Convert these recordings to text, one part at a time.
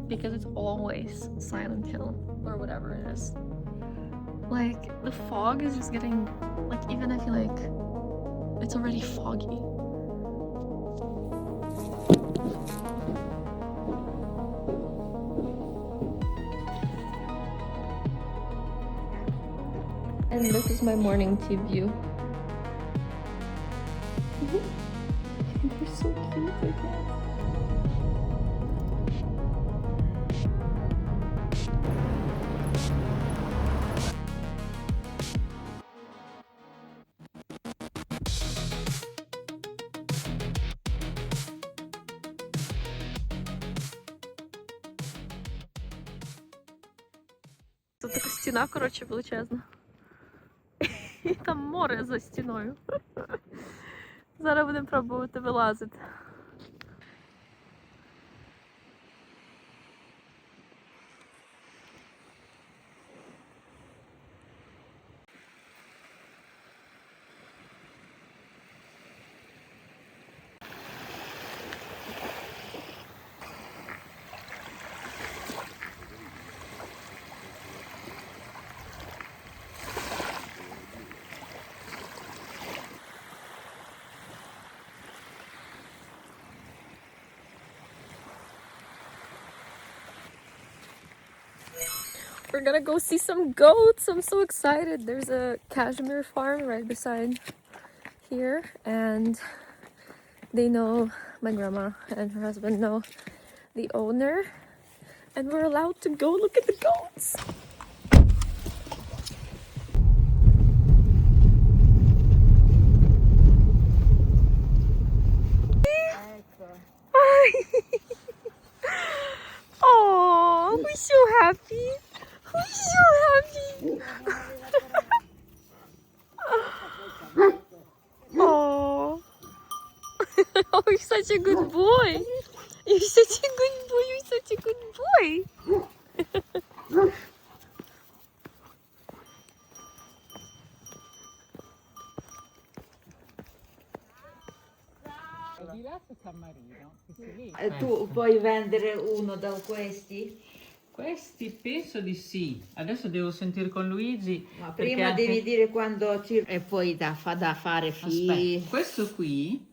because it's always Silent Hill or whatever it is. Like, the fog is just getting, like, even I feel like it's already foggy. And this is my morning tea view. They're so cute, I guess. Тут така стіна, коротше, величезна. І там море за стіною. Зараз будемо пробувати вилазити. We're gonna go see some goats. I'm so excited. There's a cashmere farm right beside here, and they know, my grandma and her husband know the owner, and we're allowed to go look at the goats. Oh, we're so happy. We're so happy. Oh. Oh, you're such a good boy. You're such a good boy. You're such a good boy. Di là c'è San Marino, lì. Tu puoi vendere uno da questi? Questi penso di sì. Adesso devo sentire con Luigi. Ma perché prima anche- devi dire quando ci... E poi da fare Aspetta, questo qui,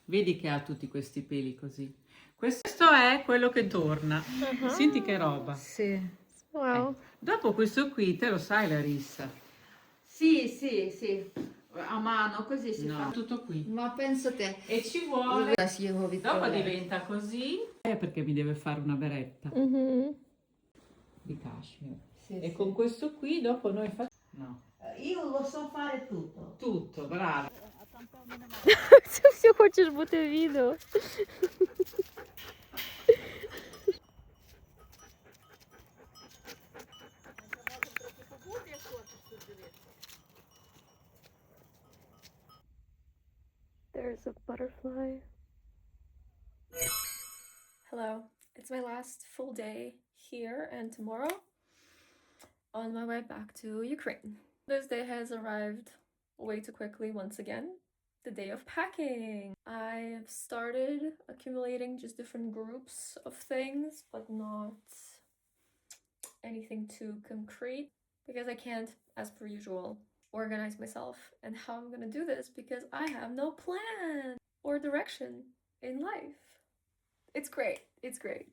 vedi che ha tutti questi peli così. Questo è quello che torna. Senti che roba. Sì. Wow. Dopo questo qui, te lo sai la rissa. Sì, sì, sì. A mano così si No, fa. tutto qui. Ma penso te. E ci vuole. Sì, ho visto Dopo lei. diventa così. Perché mi deve fare una beretta Mm-hmm. di cashmere. Sì, E sì. con questo qui dopo noi facciamo. No. Io lo so fare tutto. Tutto, bravo. Ти все хочеш бути в відео. There's a butterfly. Hello, it's my last full day here, and tomorrow on my way back to Ukraine. This day has arrived way too quickly once again. The day of packing. I have started accumulating just different groups of things, but not anything too concrete because I can't, as per usual, organize myself and how I'm gonna do this because I have no plan or direction in life. It's great. It's great.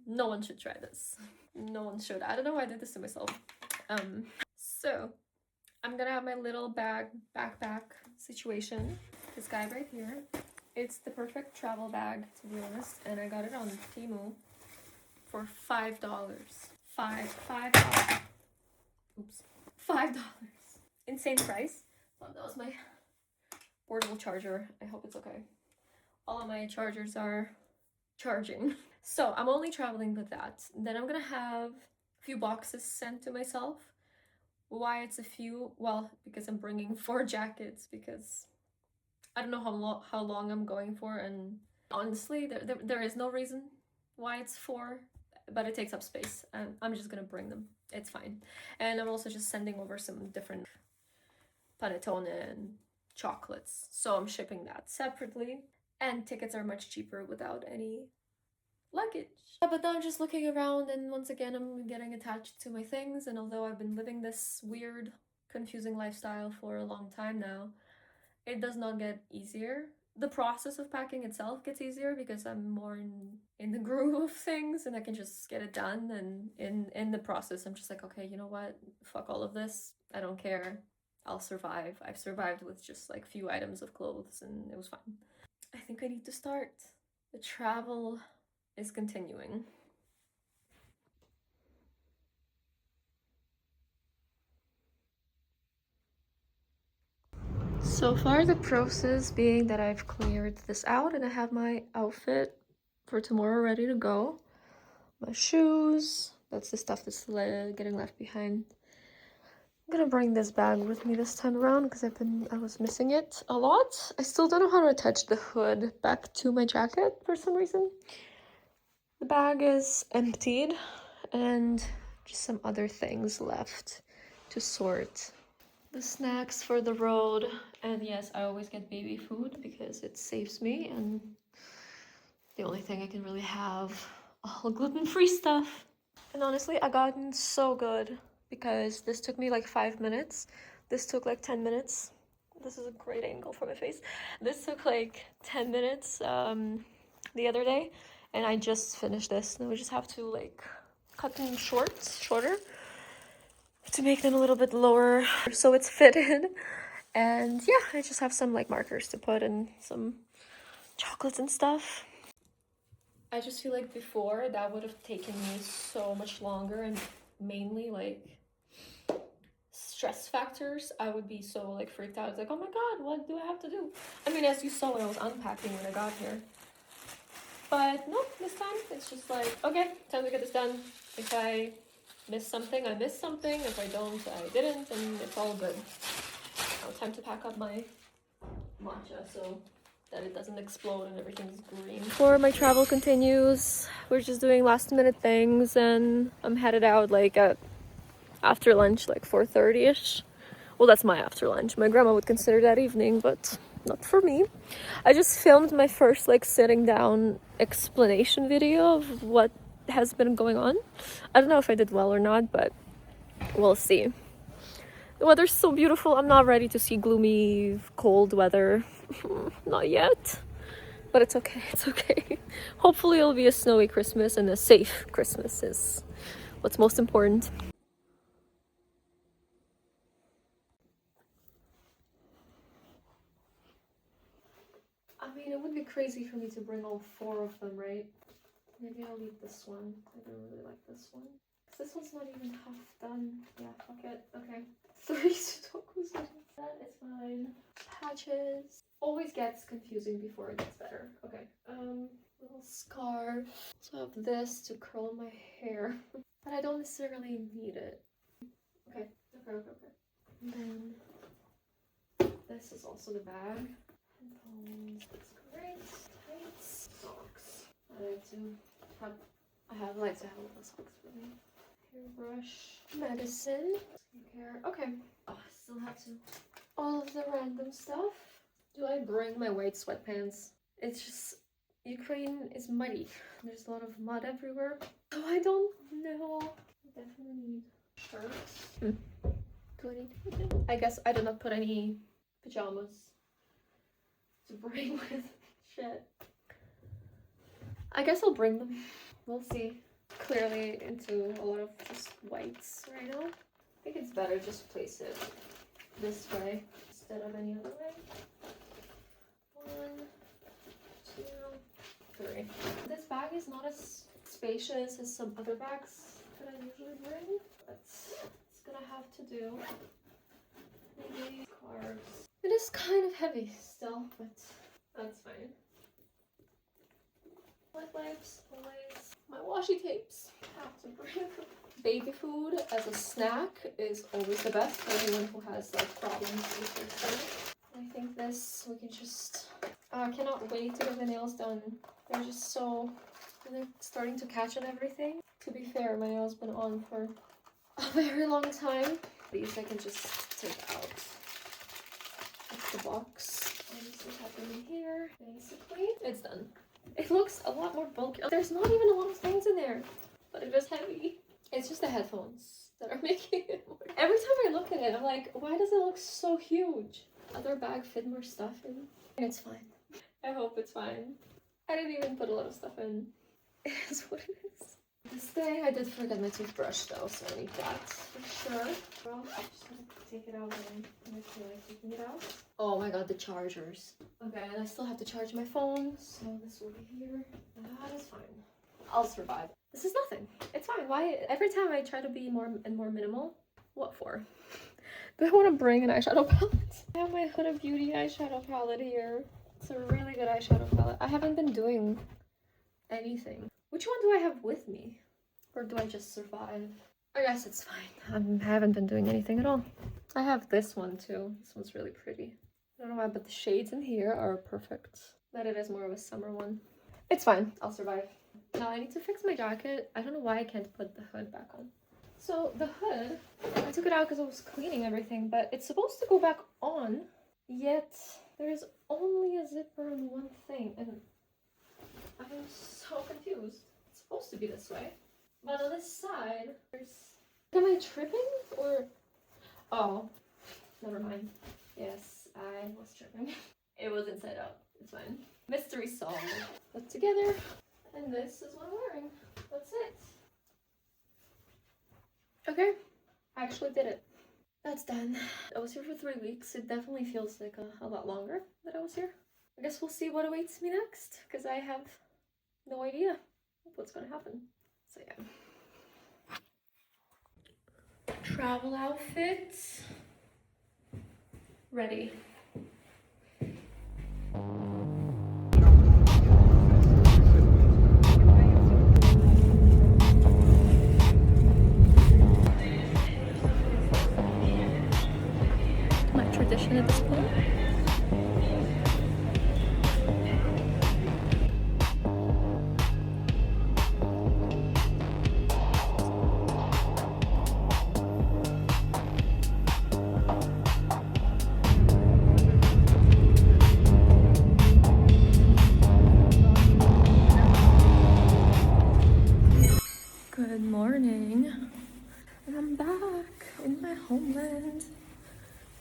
No one should try this. No one should. I don't know why I did this to myself. So I'm gonna have my little backpack situation. This guy right here. It's the perfect travel bag, to be honest, and I got it on Temu for $5. $5. Oops. $5. Insane price. Oh, that was my portable charger. I hope it's okay. All of my chargers are charging. So I'm only traveling with that. Then I'm gonna have a few boxes sent to myself. Why it's a few? Well, because I'm bringing 4 jackets because I don't know how long I'm going for, and honestly there is no reason why it's 4, but it takes up space and I'm just gonna bring them. It's fine. And I'm also just sending over some different panettone and chocolates, so I'm shipping that separately, and tickets are much cheaper without any luggage. But now I'm just looking around, and once again I'm getting attached to my things, and although I've been living this weird, confusing lifestyle for a long time now, it does not get easier. The process of packing itself gets easier because I'm more in the groove of things and I can just get it done, and in the process I'm just like, okay, you know what? Fuck all of this. I don't care. I'll survive. I've survived with just like few items of clothes and it was fine. I think I need to start. The travel is continuing. So far the process being that I've cleared this out and I have my outfit for tomorrow ready to go. My shoes, that's the stuff that's getting left behind. I'm gonna bring this bag with me this time around because I was missing it a lot. I still don't know how to attach the hood back to my jacket for some reason. The bag is emptied and just some other things left to sort. The snacks for the road, and yes, I always get baby food because it saves me, and the only thing I can really have all gluten-free stuff. And honestly, I gotten so good because this took me like 5 minutes. This took like 10 minutes. This is a great angle for my face. This took like 10 minutes the other day, and I just finished this. Now we just have to like cut them shorter to make them a little bit lower so it's fitted. And yeah, I just have some like markers to put and some chocolates and stuff. I just feel like before that would have taken me so much longer, and mainly like stress factors. I would be so like freaked out. It's like, oh my god, what do I have to do? I mean, as you saw when I was unpacking when I got here. But no, this time it's just like, okay, time to get this done. If I miss something, I missed something. If I don't, I didn't, and it's all good. Now time to pack up my matcha so that it doesn't explode and everything's green. Before my travel continues, we're just doing last minute things, and I'm headed out like at after lunch, like 4:30ish. Well, that's my after lunch. My grandma would consider that evening, but not for me. I just filmed my first like sitting down explanation video of what has been going on. I don't know if I did well or not, but we'll see. The weather's so beautiful. I'm not ready to see gloomy, cold weather. Not yet. But it's okay. It's okay. Hopefully it'll be a snowy Christmas, and a safe Christmas is what's most important. I mean, it would be crazy for me to bring all 4 of them, right? Maybe I'll leave this one. I don't really like this one. This one's not even half done. Yeah, fuck it. Okay. 3 Sudokus. That is fine. Patches. Always gets confusing before it gets better. Okay. Little scarf. So I have this to curl my hair. But I don't necessarily need it. Okay. And then this is also the bag. Headphones. That's great. Tights. Socks. I like to have a little socks for me. Hairbrush, medicine, skincare. Okay. Oh, I still have to. All of the random stuff. Do I bring my white sweatpants? It's just Ukraine is muddy. There's a lot of mud everywhere. So I don't know. I definitely need shirts. Do I need? I guess I did not put any pajamas to bring with shit. I guess I'll bring them. We'll see. Clearly into a lot of just whites right now. I think it's better just place it this way instead of any other way. 1, 2, 3. This bag is not as spacious as some other bags that I usually bring, but it's gonna have to do. Maybe scarves. It is kind of heavy still, but that's fine. Wet wipes, always. My washi tapes. Have to bring. Baby food as a snack is always the best for anyone who has like problems with their stomach. I think this we can just. I cannot wait to get the nails done. They're just so. They're starting to catch on everything. To be fair, my nails been on for a very long time. These I can just take out. That's the box. I just have them in here. Basically, it's done. It looks a lot more bulky. There's not even a lot of things in there, but it is heavy. It's just the headphones that are making it more. Every time I look at it, I'm like, why does it look so huge? Other bag fit more stuff in. And it's fine. I hope it's fine. I didn't even put a lot of stuff in. It is what it is. This day I did forget my toothbrush though, so I need that for sure. Well, I'm just gonna take it out and I feel like taking it out. Oh my god, the chargers. Okay, and I still have to charge my phone, so this will be here. That is fine. I'll survive. This is nothing. It's fine. Why? Every time I try to be more minimal. What for? Do I want to bring an eyeshadow palette? I have my Huda Beauty eyeshadow palette here. It's a really good eyeshadow palette. I haven't been doing anything. Which one do I have with me? Or do I just survive? I guess it's fine. I haven't been doing anything at all. I have this one too. This one's really pretty. I don't know why, but the shades in here are perfect. But it is more of a summer one. It's fine. I'll survive. Now I need to fix my jacket. I don't know why I can't put the hood back on. So the hood, I took it out because I was cleaning everything, but it's supposed to go back on, yet there's only a zipper on one thing, and I'm so confused. It's supposed to be this way, but on this side, there's... Am I tripping, or... Oh, never mind. Yes, I was tripping. It was inside out. It's fine. Mystery solved. Put together, and this is what I'm wearing. That's it. Okay, I actually did it. That's done. I was here for 3 weeks. It definitely feels like a lot longer that I was here. I guess we'll see what awaits me next, because I have no idea what's gonna happen. So yeah. Travel outfit. Ready. My tradition at this point. Good morning, and I'm back in my homeland.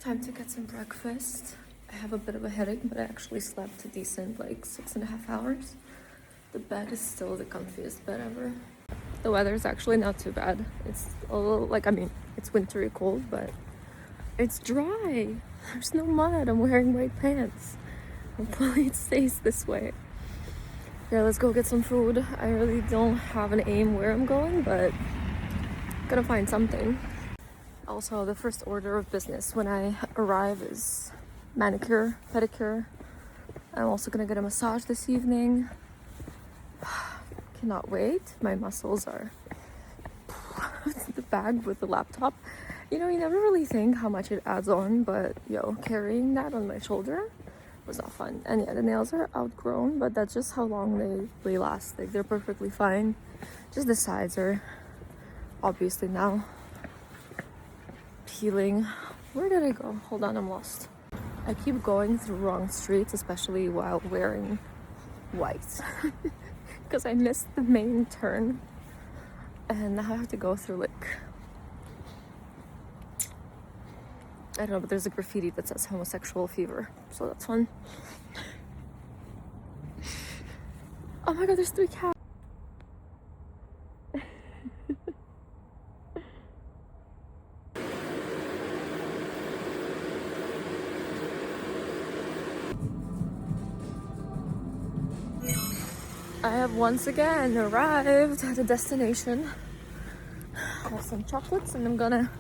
Time to get some breakfast. I have a bit of a headache, but I actually slept a decent, like 6.5 hours. The bed is still the comfiest bed ever. The weather is actually not too bad. It's a little, like, I mean, it's wintry cold, but it's dry. There's no mud. I'm wearing white pants. Hopefully it stays this way. Yeah, let's go get some food. I really don't have an aim where I'm going, but I'm gonna find something. Also, the first order of business when I arrive is manicure, pedicure. I'm also gonna get a massage this evening. Cannot wait. My muscles are the bag with the laptop. You know, you never really think how much it adds on, but yo, carrying that on my shoulder was not fun. And yeah, the nails are outgrown, but that's just how long they last. Like, they're perfectly fine. Just the sides are obviously now peeling. Where did I go? Hold on, I'm lost. I keep going through wrong streets, especially while wearing white. Because I missed the main turn. And now I have to go through, like, I don't know, but there's a graffiti that says homosexual fever. So that's fun. Oh my god, there's 3 cats. I have once again arrived at a destination. I have some chocolates and I'm gonna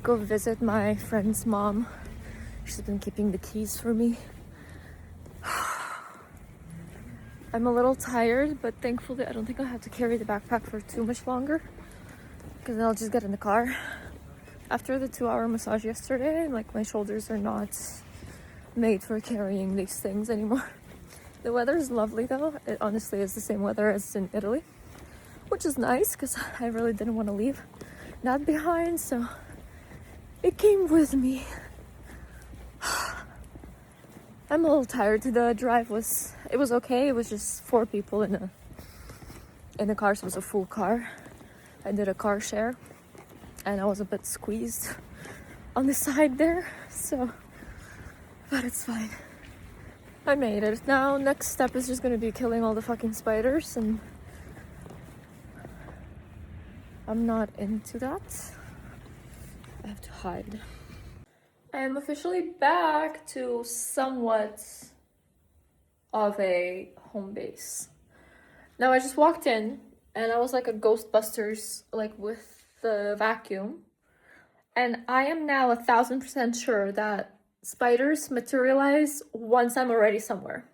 go visit my friend's mom. She's been keeping the keys for me. I'm a little tired, but thankfully I don't think I'll have to carry the backpack for too much longer, because I'll just get in the car. After the 2-hour massage yesterday, like, my shoulders are not made for carrying these things anymore. The weather is lovely though. It honestly is the same weather as in Italy, which is nice because I really didn't want to leave that behind, so it came with me. I'm a little tired. The drive was okay. It was just 4 people in a car, so it was a full car. I did a car share and I was a bit squeezed on the side there, so but it's fine. I made it. Now next step is just gonna be killing all the fucking spiders, and I'm not into that. I have to hide. I am officially back to somewhat of a home base. Now I just walked in and I was like a Ghostbusters, like with the vacuum. And I am now 1,000% sure that spiders materialize once I'm already somewhere.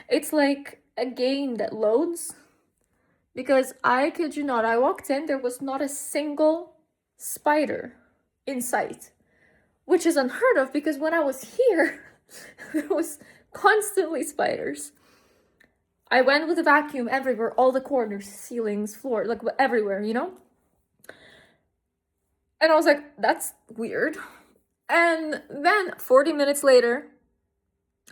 It's like a game that loads, because I kid you not, I walked in, there was not a single spider in sight, which is unheard of because when I was here, there was constantly spiders. I went with a vacuum everywhere, all the corners, ceilings, floor, like everywhere, you know? And I was like, that's weird. And then 40 minutes later,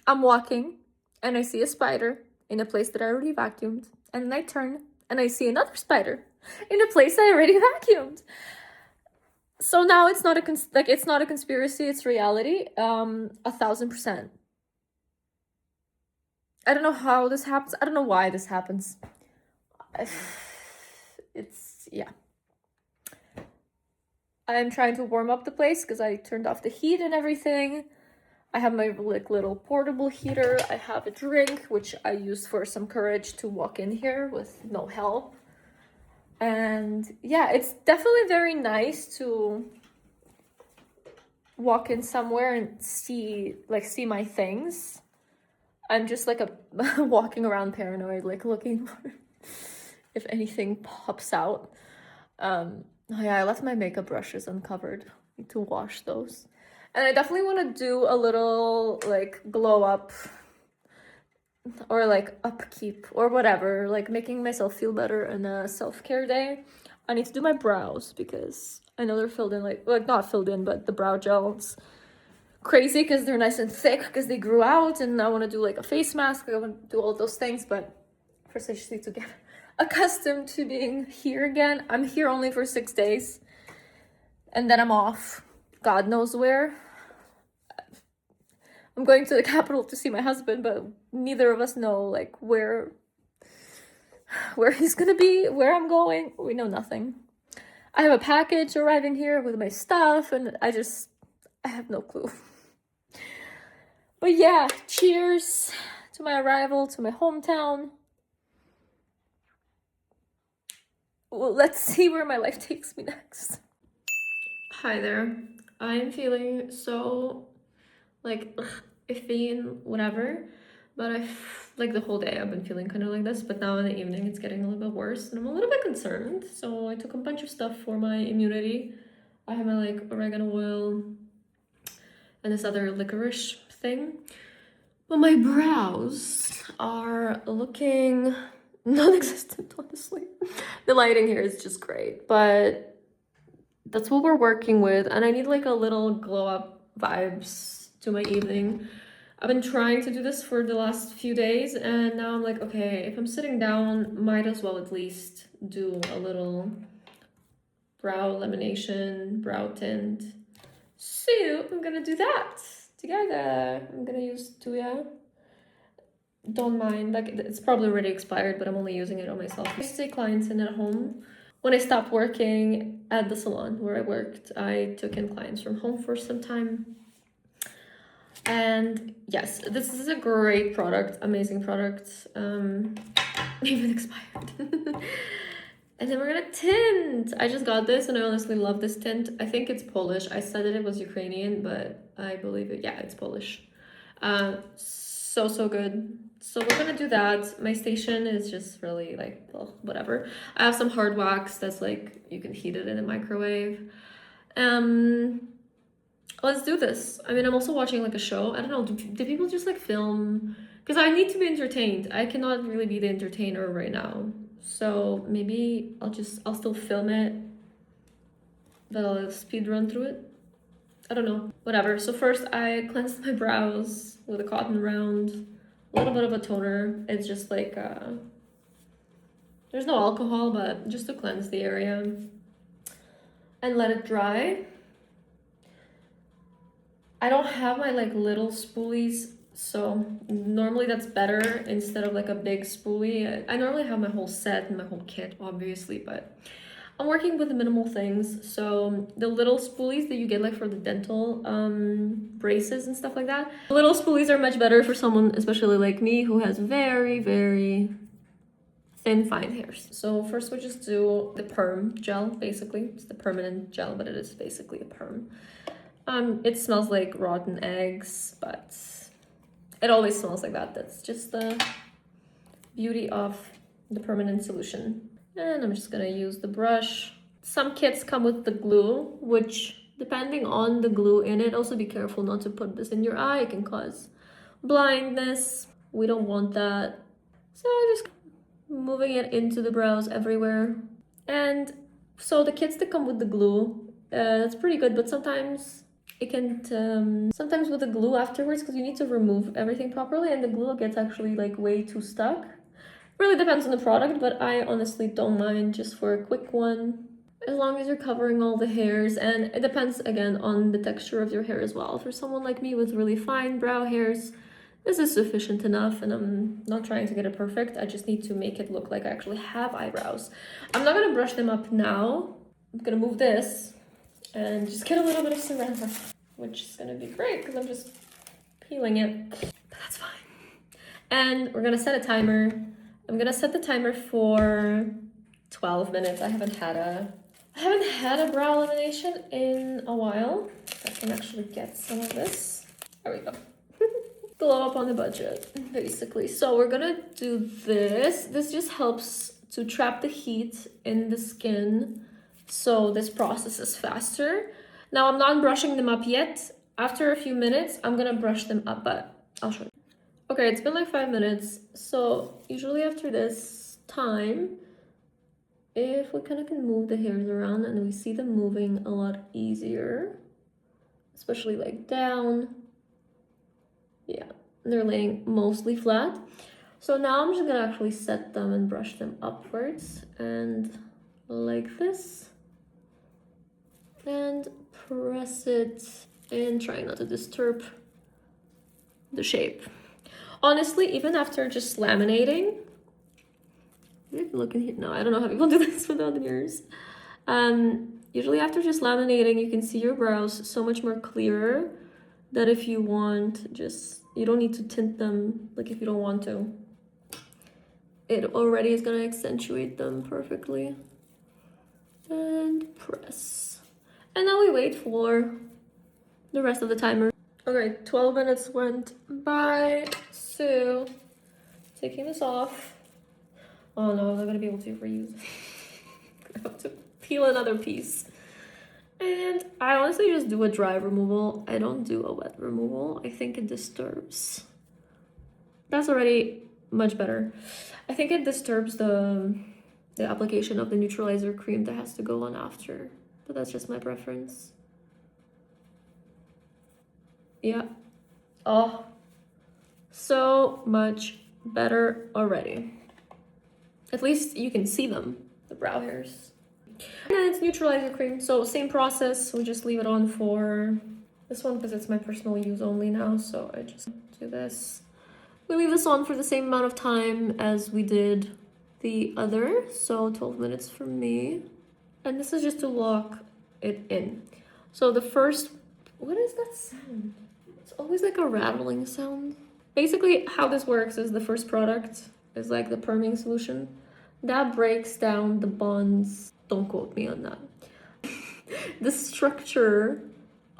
I'm walking and I see a spider in a place that I already vacuumed. And then I turn and I see another spider in a place I already vacuumed. So now it's not it's not a conspiracy, it's reality. 1,000%. I don't know how this happens. I don't know why this happens. It's, yeah. I'm trying to warm up the place because I turned off the heat and everything. I have my like little portable heater. I have a drink, which I used for some courage to walk in here with no help. And yeah, it's definitely very nice to walk in somewhere and see my things. I'm just like walking around paranoid, like looking for if anything pops out. Oh yeah, I left my makeup brushes uncovered. Need to wash those. And I definitely want to do a little like glow up or like upkeep or whatever, like making myself feel better on a self-care day. I need to do my brows because I know they're filled in, like not filled in, but the brow gel's crazy because they're nice and thick because they grew out, and I want to do like a face mask. I want to do all those things, but first I just need to get accustomed to being here again. I'm here only for 6 days and then I'm off. God knows where. I'm going to the capital to see my husband, but neither of us know like where he's gonna be, where I'm going. We know nothing. I have a package arriving here with my stuff and I have no clue. But yeah, cheers to my arrival to my hometown. Well, let's see where my life takes me next. Hi there. I'm feeling so like iffy and whatever, but like the whole day I've been feeling kind of like this, but now in the evening it's getting a little bit worse and I'm a little bit concerned. So I took a bunch of stuff for my immunity. I have my like oregano oil and this other licorice thing. But my brows are looking non-existent, honestly. The lighting here is just great, but that's what we're working with. And I need like a little glow up vibes to my evening. I've been trying to do this for the last few days and now I'm like, okay, if I'm sitting down, might as well at least do a little brow lamination, brow tint. So I'm gonna do that together. I'm gonna use Tuya. Don't mind, like it's probably already expired, but I'm only using it on myself. I used to take clients in at home. When I stopped working at the salon where I worked, I took in clients from home for some time. And yes, this is a great product, amazing product, even expired. And then we're gonna tint. I just got this and I honestly love this tint. I think it's Polish. I said that it was Ukrainian, but I believe it. Yeah, it's Polish. So good. So we're gonna do that. My station is just really like, well, whatever. I have some hard wax that's like, you can heat it in the microwave. Let's do this. I mean, I'm also watching like a show. I don't know, do people just like film? Because I need to be entertained. I cannot really be the entertainer right now. So maybe I'll still film it, but I'll speed run through it. I don't know, whatever. So first I cleansed my brows with a cotton round, a little bit of a toner. It's just like, there's no alcohol, but just to cleanse the area. And let it dry. I don't have my like little spoolies, so normally that's better instead of like a big spoolie. I normally have my whole set and my whole kit, obviously, but I'm working with minimal things. So the little spoolies that you get like for the dental braces and stuff like that, the little spoolies are much better for someone, especially like me, who has very, very thin, fine hairs. So first we just do the perm gel, basically. It's the permanent gel, but it is basically a perm. It smells like rotten eggs, but it always smells like that. That's just the beauty of the permanent solution. And I'm just gonna use the brush. Some kits come with the glue, which depending on the glue in it, also be careful not to put this in your eye. It can cause blindness. We don't want that. So just moving it into the brows everywhere. And so the kits that come with the glue, that's pretty good, but sometimes it can, sometimes with the glue afterwards, because you need to remove everything properly and the glue gets actually like way too stuck. Really depends on the product, but I honestly don't mind just for a quick one, as long as you're covering all the hairs. And it depends again on the texture of your hair as well. For someone like me with really fine brow hairs, this is sufficient enough, and I'm not trying to get it perfect. I just need to make it look like I actually have eyebrows. I'm not gonna brush them up now. I'm gonna move this and just get a little bit of Suno, which is gonna be great because I'm just peeling it, but that's fine. And we're gonna set a timer. I'm gonna set the timer for 12 minutes. I haven't had a brow lamination in a while. I can actually get some of this. There we go. Glow up on the budget, basically. So we're gonna do this. This just helps to trap the heat in the skin, so this process is faster. Now I'm not brushing them up yet. After a few minutes, I'm gonna brush them up, but I'll show you. Okay, it's been like 5 minutes. So usually after this time, if we kind of can move the hairs around and we see them moving a lot easier, especially like down. Yeah, they're laying mostly flat. So now I'm just gonna actually set them and brush them upwards and like this. And press it and try not to disturb the shape. Honestly, even after just laminating, look in here. No, I don't know how people do this without ears. Usually after just laminating, you can see your brows so much more clearer that if you want, you don't need to tint them, like if you don't want to. It already is gonna accentuate them perfectly. And press. And now we wait for the rest of the timer. Okay, 12 minutes went by, so taking this off. Oh no, I'm not gonna be able to reuse it. I have to peel another piece. And I honestly just do a dry removal. I don't do a wet removal. I think it disturbs. That's already much better. I think it disturbs the application of the neutralizer cream that has to go on after. But that's just my preference. Yeah. Oh, so much better already. At least you can see them, the brow hairs. And then it's neutralizer cream, so same process. We just leave it on for this one because it's my personal use only now, so I just do this. We leave this on for the same amount of time as we did the other, so 12 minutes for me. And this is just to lock it in. So the first, what is that sound? It's always like a rattling sound. Basically how this works is the first product is like the perming solution. That breaks down the bonds. Don't quote me on that. The structure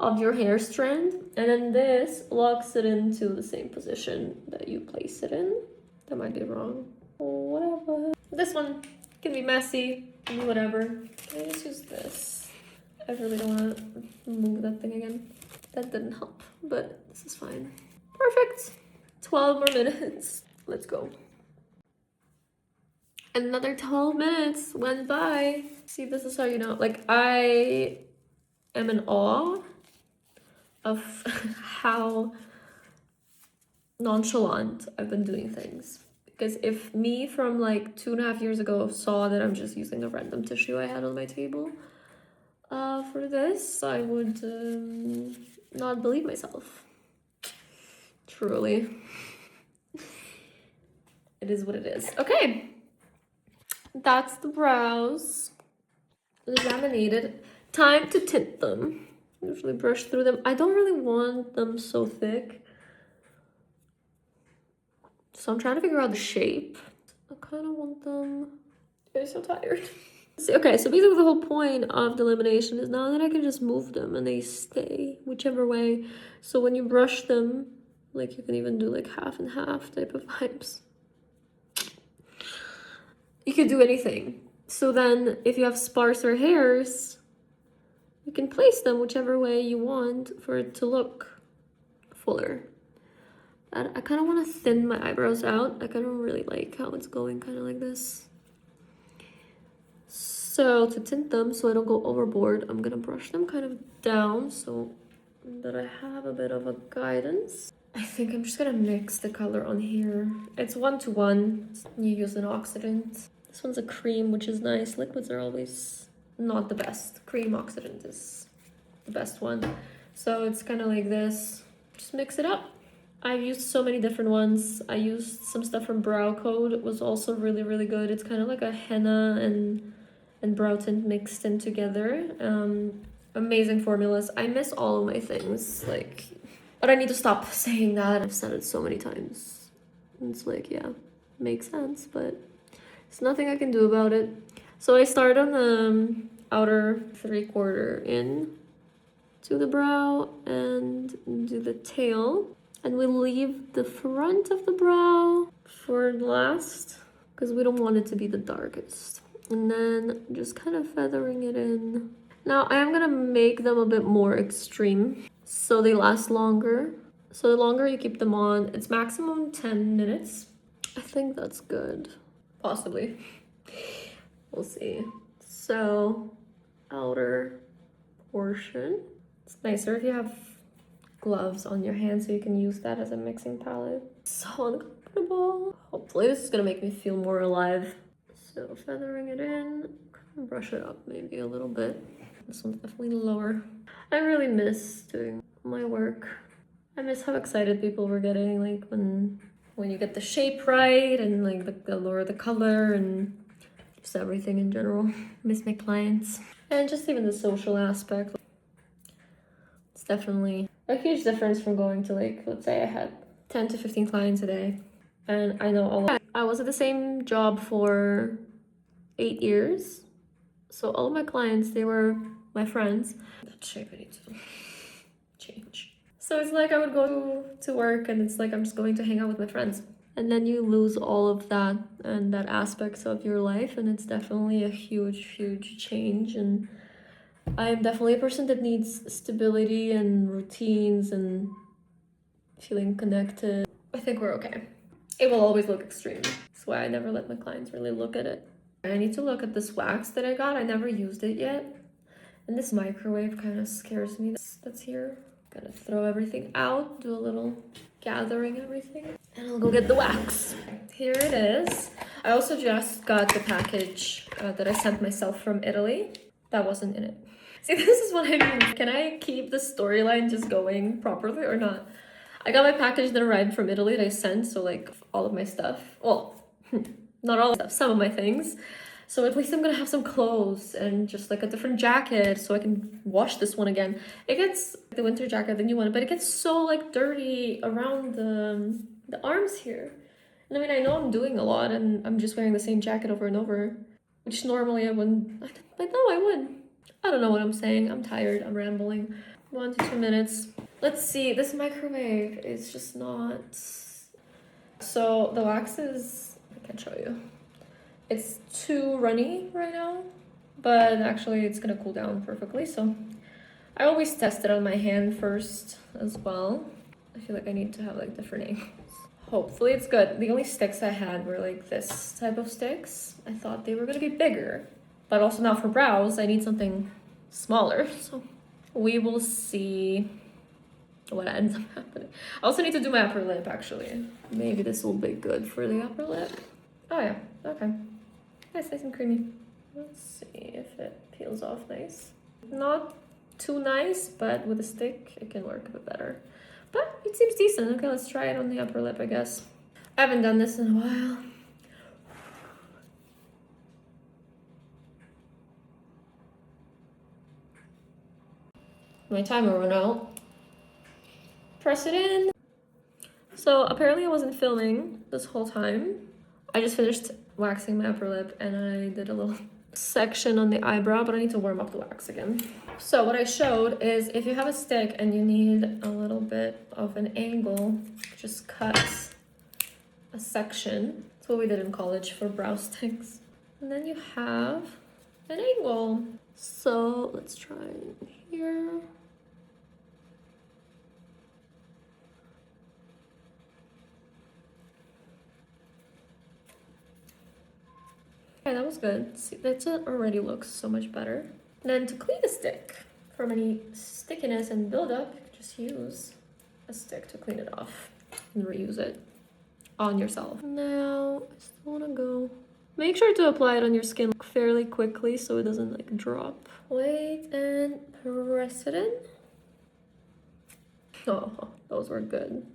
of your hair strand, and then this locks it into the same position that you place it in. That might be wrong. Whatever. This one can be messy, can be whatever. I just use this. I really don't want to move that thing again. That didn't help, but this is fine. Perfect. 12 more minutes. Let's go. Another 12 minutes went by. See, this is how you know. Like, I am in awe of how nonchalant I've been doing things. Because if me from like 2.5 years ago saw that I'm just using a random tissue I had on my table for this, I would not believe myself. Truly. It is what it is. Okay. That's the brows. Laminated. Time to tint them. Usually brush through them. I don't really want them so thick. So I'm trying to figure out the shape. I kind of want them... I'm so tired. Okay, so basically the whole point of the lamination is now that I can just move them and they stay whichever way. So when you brush them, like you can even do like half and half type of vibes. You could do anything. So then if you have sparser hairs, you can place them whichever way you want for it to look fuller. I kind of want to thin my eyebrows out. I kind of really like how it's going kind of like this. So to tint them so I don't go overboard, I'm gonna brush them kind of down so that I have a bit of a guidance. I think I'm just gonna mix the color on here. It's 1:1. You use an oxidant. This one's a cream, which is nice. Liquids are always not the best. Cream oxidant is the best one. So it's kind of like this. Just mix it up. I've used so many different ones. I used some stuff from Brow Code. It was also really, really good. It's kind of like a henna and brow tint mixed in together. Amazing formulas. I miss all of my things, like, but I need to stop saying that. I've said it so many times. It's like, yeah, makes sense, but there's nothing I can do about it. So I start on the outer 3/4 in to the brow and do the tail. And we leave the front of the brow for last because we don't want it to be the darkest. And then just kind of feathering it in. Now I am gonna make them a bit more extreme so they last longer. So the longer you keep them on, it's maximum 10 minutes. I think that's good. Possibly. We'll see. So, outer portion. It's nicer if you have gloves on your hands so you can use that as a mixing palette. So uncomfortable. Hopefully this is gonna make me feel more alive. So feathering it in, brush it up maybe a little bit. This one's definitely lower. I really miss doing my work. I miss how excited people were getting, like when you get the shape right and like the color and just everything in general. Miss my clients. And just even the social aspect. It's definitely a huge difference from going to, like, let's say I had 10 to 15 clients a day. And I know all of I was at the same job for 8 years. So all of my clients, they were my friends. That shape I need to change. So it's like I would go to work and it's like I'm just going to hang out with my friends. And then you lose all of that and that aspects of your life. And it's definitely a huge, huge change. And I'm definitely a person that needs stability and routines and feeling connected. I think we're okay. It will always look extreme. That's why I never let my clients really look at it. I need to look at this wax that I got. I never used it yet. And this microwave kind of scares me. That's here. Gonna throw everything out, do a little gathering everything. And I'll go get the wax. Here it is. I also just got the package that I sent myself from Italy. That wasn't in it. See, this is what I mean. Can I keep the storyline just going properly or not? I got my package that arrived from Italy that I sent, so like all of my stuff. Well, not all of stuff, some of my things. So at least I'm gonna have some clothes and just like a different jacket so I can wash this one again. It gets, the winter jacket, the new one, but it gets so like dirty around the arms here. And I mean, I know I'm doing a lot and I'm just wearing the same jacket over and over, which normally I wouldn't, but no, I would. I don't know what I'm saying. I'm tired, I'm rambling. 1 to 2 minutes. Let's see, this microwave is just not... So the wax is, I can show you. It's too runny right now, but actually it's gonna cool down perfectly. So I always test it on my hand first as well. I feel like I need to have like different angles. Hopefully it's good. The only sticks I had were like this type of sticks. I thought they were gonna be bigger, but also now for brows, I need something smaller. So we will see. what ends up happening. I also need to do my upper lip, actually. Maybe this will be good for the upper lip. Oh yeah, okay. Nice and creamy. Let's see if it peels off nice. Not too nice, but with a stick, it can work a bit better. But it seems decent. Okay, let's try it on the upper lip, I guess. I haven't done this in a while. My timer ran out. Press it in. So apparently I wasn't filming this whole time. I just finished waxing my upper lip and I did a little section on the eyebrow, but I need to warm up the wax again. So what I showed is if you have a stick and you need a little bit of an angle, just cut a section. That's what we did in college for brow sticks. And then you have an angle. So let's try here. Okay, that was good. See, that already looks so much better. And then to clean a stick from any stickiness and buildup, you can just use a stick to clean it off and reuse it on yourself. Now, I still wanna go. Make sure to apply it on your skin fairly quickly so it doesn't like drop. Wait and press it in. Oh, those were good.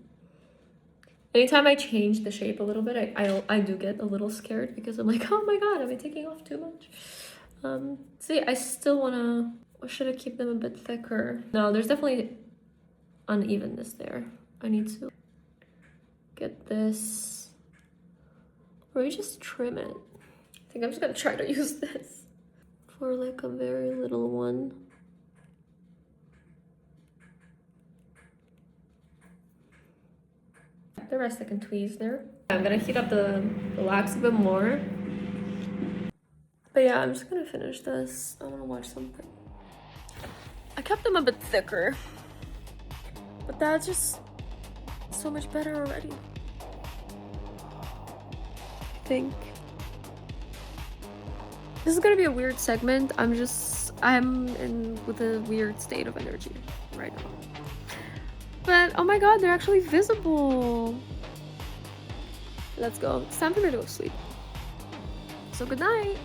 Anytime I change the shape a little bit, I do get a little scared because I'm like, oh my god, am I taking off too much? See, I still wanna, or should I keep them a bit thicker? No, there's definitely unevenness there. I need to get this, or you just trim it. I think I'm just gonna try to use this for like a very little one. The rest I can tweeze there. I'm gonna heat up the wax a bit more. But yeah, I'm just gonna finish this. I wanna watch something. I kept them a bit thicker, but that's just so much better already. I think. This is gonna be a weird segment. I'm in with a weird state of energy right now. But oh my god, they're actually visible. Let's go. It's time for me to go to sleep. So good night.